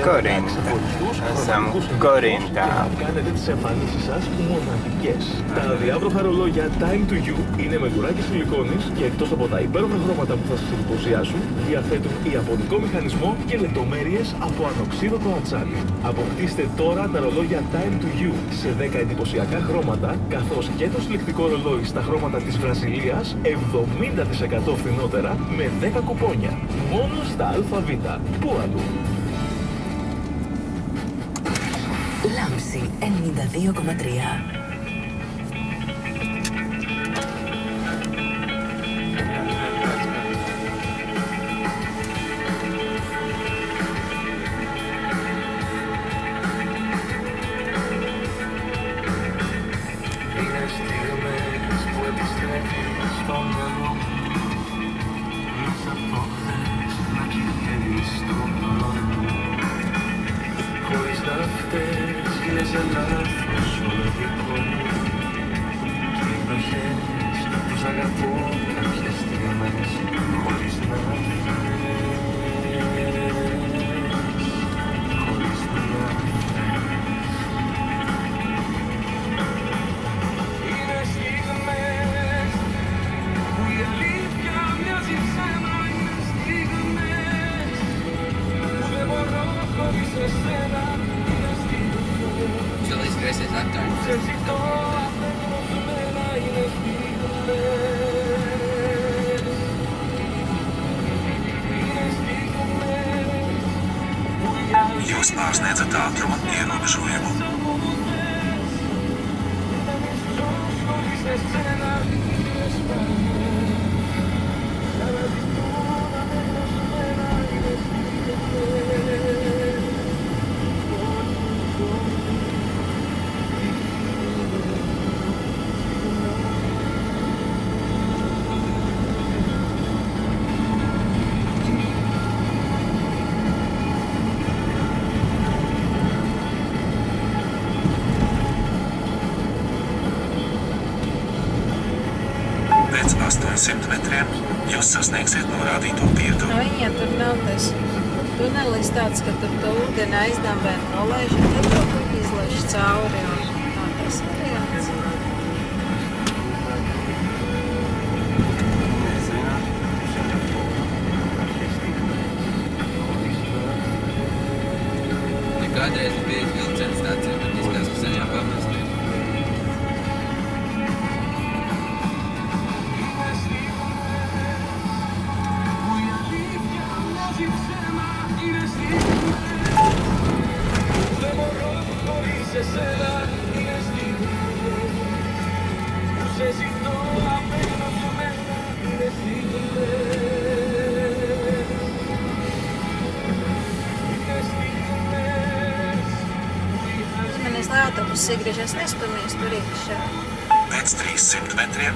Κορίντα. Esam Κορίντα. Κάνετε τις εμφανίσεις σας μοναδικές. Τα αδιάβροχα ρολόγια Time to You είναι με κουράκι σιλικόνης και εκτός από τα υπέροχα χρώματα που θα σας εντυπωσιάσουν, διαθέτουν ιαπωνικό μηχανισμό και λεπτομέρειες από ανοξίδωτο ατσάλι. Αποκτήστε τώρα τα ρολόγια Time to You σε 10 εντυπωσιακά χρώματα, καθώς και το συλλεκτικό ρολόι στα χρώματα της Βραζιλίας 70% φθηνότερα με 10 κουπόνια. Μόνο στα ΑΒ. Πού αλλού? Λάμψη 92,3. Jūs pārsniedzat ātruma ierobežojumu. Pēc 800 metriem jūs sasniegsiet norādīto vietu. No viņa tur nav tas tunelis tāds, ka tur to ūdeni aizdambē un nolaiž, un tad to izlaiž cauri, un nav tas variants. Kādreiz bija vilciens tāds, bet izskatās, ka sen jau pamest. Uzmanies, lai autobuss iegriežas, nestumīs tur iekšā. Pēc 300 metriem